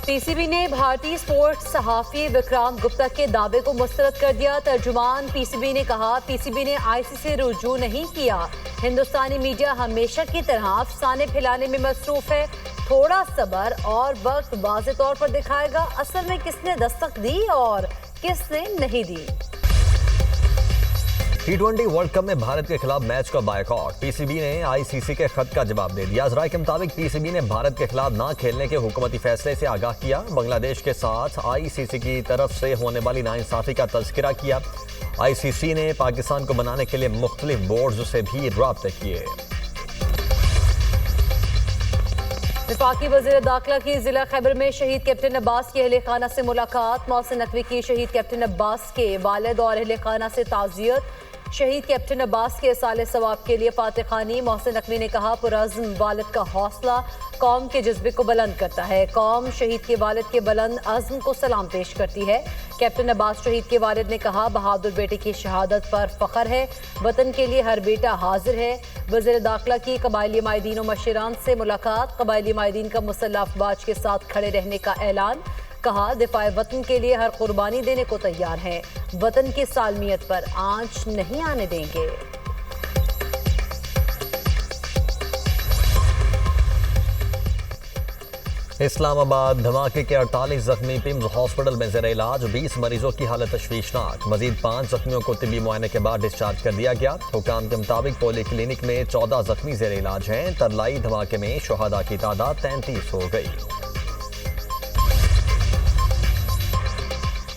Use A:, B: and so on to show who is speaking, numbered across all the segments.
A: PCB ने भारतीय sports सहाफी Vikrant Gupta के दावे को मुस्तरद कर दिया। तर्जुमान पीसीबी ने कहा, पीसीबी ने आईसीसी रुजू नहीं किया। हिंदुस्तानी मीडिया हमेशा की तरह अफसाने फैलाने में मसरूफ है। थोड़ा सब्र और वक्त वाज़े तौर पर दिखाएगा असल में किसने दस्तक दी और किसने नहीं दी।
B: T20 वर्ल्ड कप में भारत के खिलाफ मैच का बायकॉट। पीसीबी ने आईसीसी के खत का जवाब दे दिया। राय के मुताबिक पीसीबी ने भारत के खिलाफ ना खेलने के हुकूमती फैसले से आगाह किया। बांग्लादेश के साथ आईसीसी की तरफ से होने वाली नाइंसाफी का तज़किरा किया। आईसीसी ने पाकिस्तान को बनाने के लिए मुख्तलिफ बोर्ड्स से भी राब्ते किए।
A: वफाकी वज़ीर दाखिला की जिला खैबर में शहीद कैप्टन अब्बास के अहले खाना से मुलाकात। मोहसिन नकवी की शहीद कैप्टन अब्बास के वालिद और अहले खाना से ताज़ियत। शहीद कैप्टन अब्बास के साले सवाब के लिए फातिह खानी। मोहसिन नकवी ने कहा, पुरअज़्म वालिद का हौसला कौम के जज्बे को बुलंद करता है। कौम शहीद के वालिद के बुलंद अज़्म को सलाम पेश करती है। कैप्टन अब्बास शहीद के वालिद ने कहा, बहादुर बेटे की शहादत पर फ़ख्र है। वतन के लिए हर बेटा हाजिर है। वज़ीर दाखिला की कबायली माहिदीन और मशीरान से मुलाकात। कबायली माहिदीन का मुसल्लह अफवाज के साथ खड़े रहने का ऐलान। कहा, दिफाए वतन के लिए हर कुर्बानी देने को तैयार हैं। वतन की सालमियत पर आंच नहीं आने देंगे।
B: इस्लामाबाद धमाके के 48 जख्मी पिम्स हॉस्पिटल में ज़ेर इलाज। 20 मरीजों की हालत तशवीशनाक। मजीद 5 जख्मियों को तिब्बी मुआयने के बाद डिस्चार्ज कर दिया गया। हुकाम के मुताबिक पोली क्लिनिक में 14 जख्मी ज़ेर इलाज हैं। तरलाई धमाके में शुहदा की तादाद 33 हो गई।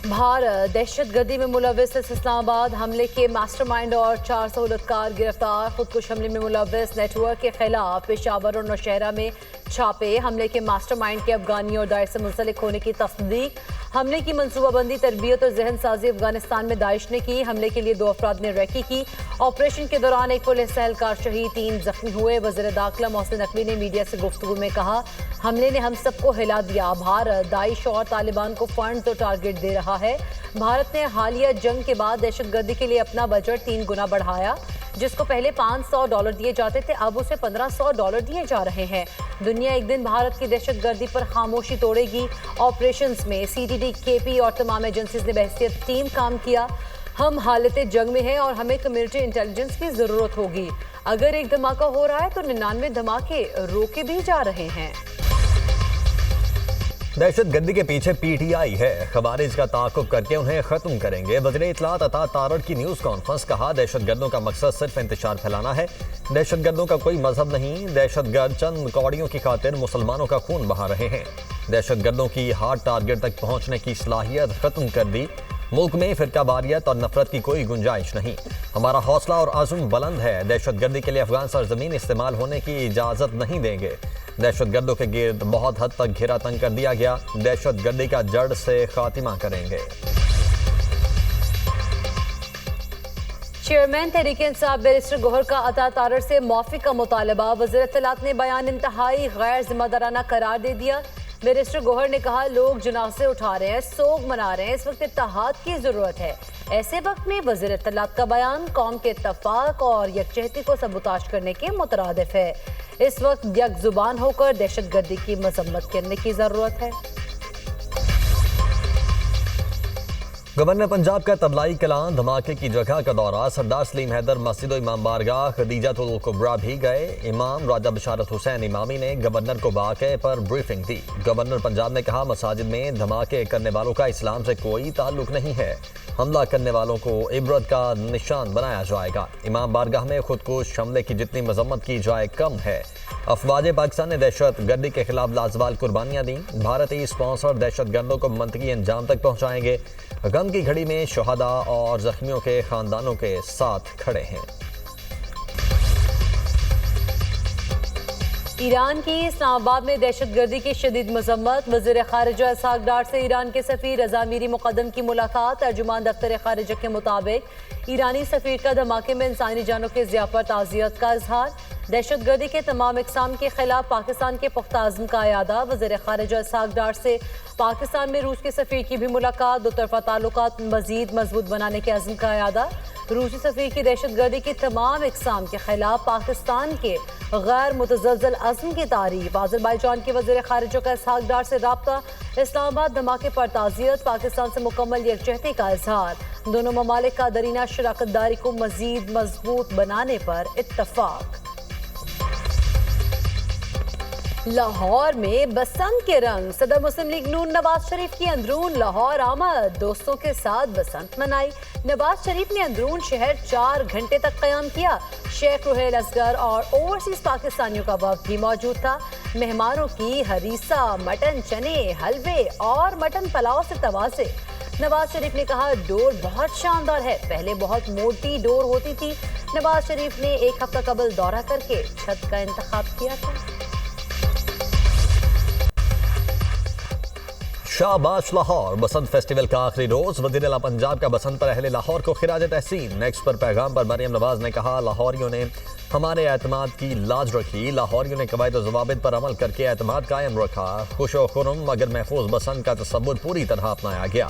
A: भारत दहशतगर्दी में मुलविस इस्लामाबाद हमले के मास्टरमाइंड और 4 सहूलतकार गिरफ्तार। खुदकुश हमले में मुलविस नेटवर्क के खिलाफ पेशावर और नौशहरा में छापे। हमले के मास्टरमाइंड के अफगानी और दाइश से मुंसलिक होने की तस्दीक। हमले की मनसूबाबंदी, तरबियत और जहन साजी अफगानिस्तान में दाइश ने की। हमले के लिए 2 अफराद ने रैकी की। ऑपरेशन के दौरान एक पुलिस एहलकार शहीद, 3 जख्मी हुए। वज़ीर दाखिला मोहसिन नकवी ने मीडिया से गुफ्तगू में कहा, हमले ने हम सबको हिला दिया। भारत दाइश और तालिबान को फंड तो टारगेट दे रहा है। भारत ने हालिया जंग के बाद दहशतगर्दी के लिए अपना बजट 3 गुना बढ़ाया। जिसको पहले $500 दिए जाते थे, अब उसे $1500 दिए जा रहे हैं। दुनिया एक दिन भारत की दहशतगर्दी पर खामोशी तोड़ेगी। ऑपरेशंस में सीटीडी, केपी और तमाम एजेंसीज ने बहसियत टीम काम किया। हम हालत जंग में हैं और हमें कम्युनिटी इंटेलिजेंस की ज़रूरत होगी। अगर एक धमाका हो रहा है तो 99 धमाके रोके भी जा रहे हैं।
B: दहशतगर्दी के पीछे पीटीआई है। खवारिज का ताक़ुब करके उन्हें खत्म करेंगे। वज़ीर इत्तलात अता तारड़ की न्यूज़ कॉन्फ्रेंस। कहा, दहशतगर्दों का मकसद सिर्फ इंतशार फैलाना है। दहशतगर्दों का कोई मजहब नहीं। दहशतगर्द चंद कौड़ियों की खातिर मुसलमानों का खून बहा रहे हैं। दहशतगर्दों की हार्ड टारगेट तक पहुंचने की सलाहियत खत्म कर दी। मुल्क में फिरकावारियत और नफरत की कोई गुंजाइश नहीं। हमारा हौसला और आज़म बुलंद है। दहशतगर्दी के लिए अफगान सरजमीन इस्तेमाल होने की इजाज़त नहीं देंगे। दहशतगर्दों के गिर्द बहुत हद तक घेरा तंग कर दिया गया। दहशतगर्दी का जड़ से खात्मा करेंगे।
A: चेयरमैन तहरीक इंसाफ बैरिस्टर गौहर का अता तारड़ से माफी का मुतालबा। वज़ीर इत्तलात ने बयान इंतहाई गैर जिम्मेदाराना करार दे दिया। बैरिस्टर गौहर ने कहा, लोग जनाजे उठा रहे हैं, सोग मना रहे हैं, इस वक्त इत्तेहाद की जरूरत है। ऐसे वक्त में वज़ीर इत्तलात का बयान कौम के इत्तफाक और यकजहती को सबूताज करने के मुतरादिफ है। इस वक्त यक जुबान होकर दहशतगर्दी की मजम्मत करने की जरूरत है।
B: गवर्नर पंजाब का तबलाई कलान धमाके की जगह का दौरा। सरदार सलीम हैदर मस्जिद और इमाम बारगाह खदीजतुल कुबरा भी गए। इमाम राजा बशारत हुसैन इमामी ने गवर्नर को वाक़े पर ब्रीफिंग दी। गवर्नर पंजाब ने कहा, मसाजिद में धमाके करने वालों का इस्लाम से कोई ताल्लुक नहीं है। हमला करने वालों को इबरत का निशान बनाया जाएगा। इमाम बारगाह में खुदकुश हमले की जितनी मजम्मत की जाए कम है। अफवाज पाकिस्तान ने दहशत गर्दी के खिलाफ लाजवाल कुर्बानियां दी। भारतीय स्पॉन्सर दहशत गर्दों को मंतकी अंजाम तक पहुंचाएंगे। गम की घड़ी में शुहदा और जख्मियों के खानदानों के साथ खड़े हैं।
A: ईरान की इस्लामाबाद में दहशतगर्दी की शदीद मजम्मत। वज़ीर खारिजा इसहाक डार से ईरान के सफ़ीर रज़ा मीरी मुक़द्दम की मुलाकात। तर्जुमान दफ्तर खारिजा के मुताबिक ईरानी सफ़ीर का धमाके में इंसानी जानों के ज़िया पर ताज़ियत का इजहार। दहशतगर्दी के तमाम इक़साम के खिलाफ पाकिस्तान के पुख्ता अज़्म का अयादा। वज़ीर खारिजा इसहाक डार से पाकिस्तान में रूस के सफ़ीर की भी मुलाकात। दो तरफ़ा ताल्लुकात मज़ीद मजबूत बनाने के अज़्म का अयादा। रूसी सफीर की दहशतगर्दी की तमाम इकसाम के खिलाफ पाकिस्तान के गैर मुतज़लज़ल अज़्म की तारीफ। आज़रबाईजान के वज़ीर ख़ारिजा का इसहाक डार से राब्ता। इस्लामाबाद धमाके पर ताज़ियत, पाकिस्तान से मुकम्मल यकजहती का इजहार। दोनों ममालिक का दरीना शराकत दारी को मज़ीद मजबूत बनाने पर इत्तफ़ाक। लाहौर में बसंत के रंग, सदर मुस्लिम लीग नून नवाज शरीफ की अंदरून लाहौर आमद, दोस्तों के साथ बसंत मनाई। नवाज शरीफ ने अंदरून शहर 4 घंटे तक कयाम किया। शेख रुहेल असगर और ओवरसीज पाकिस्तानियों का वफ्द भी मौजूद था। मेहमानों की हरीसा, मटन, चने, हलवे और मटन पुलाव से तवाज़े। नवाज शरीफ ने कहा, डोर बहुत शानदार है, पहले बहुत मोटी डोर होती थी। नवाज शरीफ ने एक हफ्ता कबल दौरा करके छत का इंतखाब किया था।
B: शाबाश लाहौर, बसंत फेस्टिवल का आखिरी रोज, वज़ीर आला पंजाब का बसंत पर अहले लाहौर को खिराज तहसीन। नेक्स्ट पर पैगाम पर मरियम नवाज ने कहा, लाहौरियों ने हमारे एतमाद की लाज रखी, लाहौरियों ने कवायद और ज़वाबित पर अमल करके एतमाद कायम रखा। खुशो खुर्रम मगर महफूज बसंत का तसव्वुर पूरी तरह अपनाया गया।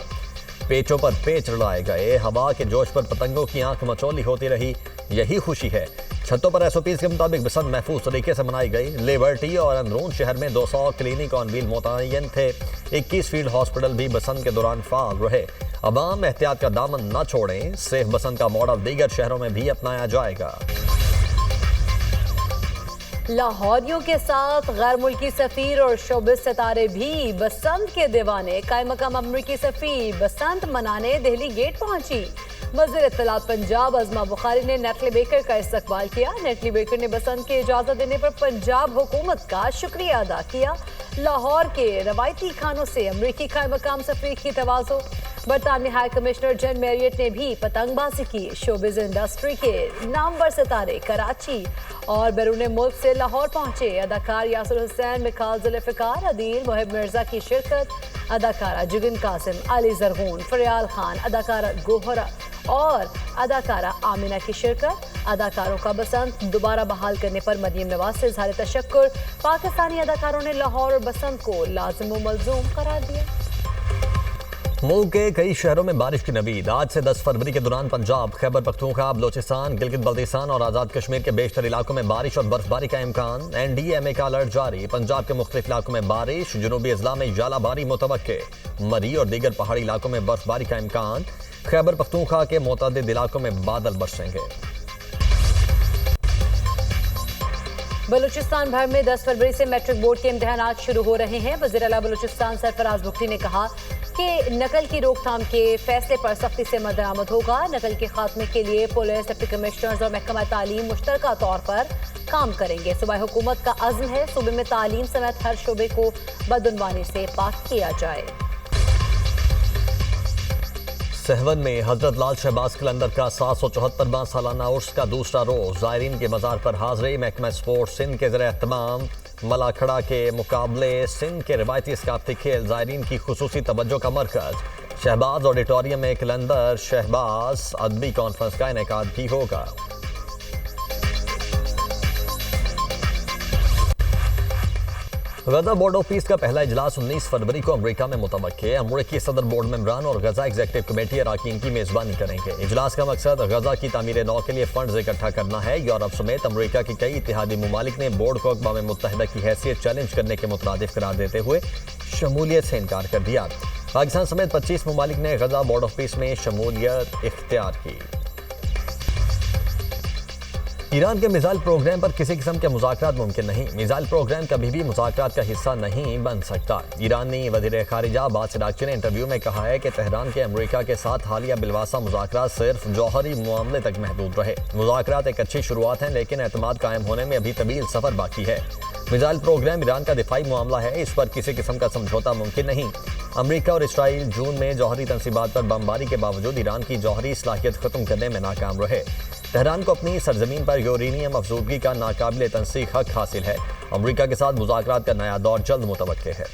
B: पेचों पर पेच लड़ाए गए, हवा के जोश पर पतंगों की आंख मचौली होती रही, यही खुशी है। छतों पर SOPs के मुताबिक बसंत महफूज तरीके से मनाई गई। लिबर्टी और अंदरून शहर में 200 क्लिनिक ऑन व्हील मुतय्यन थे। 21 फील्ड हॉस्पिटल भी बसंत के दौरान फाल रहे। अवाम एहतियात का दामन न छोड़ें, सेफ बसंत का मॉडल दीगर शहरों में भी अपनाया जाएगा।
A: लाहौरियों के साथ गैर मुल्की सफीर और शोबिस सितारे भी बसंत के दीवाने। कायम मकाम अमरीकी सफीर बसंत मनाने दिल्ली गेट पहुंची। वज़ीर इत्तलात पंजाब अज़मा बुखारी ने नेटली बेकर का इस्तकबाल किया। नेटली बेकर ने बसंत की इजाज़त देने पर पंजाब हुकूमत का शुक्रिया अदा किया। लाहौर के रवायती खानों से अमरीकी कायम मकाम सफीर की तवाज़ो। बरतानवी हाई कमिश्नर जन मैरियट ने भी पतंगबाजी की। शोबिज़ इंडस्ट्री के नामवर सितारे कराची और बैरून मुल्क से लाहौर पहुंचे। अदाकार यासिर हुसैन, मिकाल जुल्फ़िकार, अदील, मोहिब मिर्जा की शिरकत। अदाकारा जुगिन कासिम, अली ज़रगून, फरियाल खान, अदाकारा गोहरा और अदाकारा आमिना की शिरकत। अदाकारों का बसंत दोबारा बहाल करने पर मरियम नवाज से इज़हार तशक्कुर। पाकिस्तानी अदाकारों ने लाहौर और बसंत को लाज़िम व मलज़ूम करार दिया।
B: मुल्क के कई शहरों में बारिश की नवीद। आज से 10 फरवरी के दौरान पंजाब, खैबर पख्तूनख्वा, बलोचिस्तान, गिलगित बल्तिस्तान और आज़ाद कश्मीर के बेशतर इलाकों में बारिश और बर्फबारी का इम्कान। NDMA का अलर्ट जारी। पंजाब के मुख्तलिफ इलाकों में बारिश, जुनूबी अजला में यालाबारी मुतवक्के। मरी और दीगर पहाड़ी इलाकों में बर्फबारी का इम्कान। खैबर पख्तूनख्वा के मुतअद्दिद इलाकों में बादल बरसेंगे।
A: बलूचिस्तान भर में 10 फरवरी से मैट्रिक बोर्ड के इम्तिहानात शुरू हो रहे हैं। वज़ीर आला बलूचिस्तान सरफराज बुख्ती ने कहा कि नकल की रोकथाम के फैसले पर सख्ती से अमल होगा। नकल के खात्मे के लिए पुलिस, डिप्टी कमिश्नर्स और महकमा तालीम मुश्तरका तौर पर काम करेंगे। सूबाई हुकूमत का अज़्म है सूबे में तालीम समेत हर शोबे को बदउनवानी से पाक किया जाए।
B: सहवन में हजरत लाल शहबाज कलंदर का 774वां सालाना उर्स का दूसरा रोज। ज़ायरीन के मज़ार पर हाज़िरी। महकमा स्पोर्ट्स सिंध के ज़रिए एहतमाम। मलाखड़ा के मुकाबले सिंध के रिवायती सकाफती खेल ज़ायरीन की खुसूसी तवज्जो का मरकज़। शहबाज ऑडिटोरियम में कलंदर शहबाज अदबी कॉन्फ्रेंस का इनेकाद भी होगा। गजा बोर्ड ऑफ पीस का पहला इजलास 19 फरवरी को अमेरिका में मुतवक्के। अमरीकी सदर बोर्ड मेंबरान और गजा एग्जीक्यूटिव कमेटी अरकान की मेज़बानी करेंगे। इजलास का मकसद गजा की तामीर नौ के लिए फंड्स इकट्ठा करना है। यूरोप समेत अमरीका के कई इत्तेहादी ममालिक ने बोर्ड को अक़वाम मुत्तहिदा की हैसियत चैलेंज करने के मुतरादिफ करार देते हुए शमूलियत से इनकार कर दिया। पाकिस्तान समेत 25 ममालिक ने गजा बोर्ड ऑफ पीस में शमूलियत इख्तियार की। ईरान के मिसाइल प्रोग्राम पर किसी किस्म के मुज़ाकरात मुमकिन नहीं। मिसाइल प्रोग्राम कभी भी मुज़ाकरात का हिस्सा नहीं बन सकता। ईरानी वज़ीर ख़ारिजा अब्बास अराग़ची ने इंटरव्यू में कहा है कि तेहरान के अमेरिका के साथ हालिया बिलवासा मुज़ाकरात सिर्फ जौहरी मामले तक महदूद रहे। मुज़ाकरात एक अच्छी शुरुआत है, लेकिन एतमाद कायम होने में अभी तवील सफ़र बाकी है। मिसाइल प्रोग्राम ईरान का दिफाई मामला है, इस पर किसी किस्म का समझौता मुमकिन नहीं। अमेरिका और इसराइल जून में जौहरी तनसीबात पर बमबारी के बावजूद ईरान की जौहरी सलाहियत ख़त्म करने में नाकाम रहे। तेहरान को अपनी सरजमीन पर यूरेनियम अफजूदगी का नाकाबिल तनसीख हक हासिल है। अमेरिका के साथ मुज़ाकरात का नया दौर जल्द मुतवक्के है।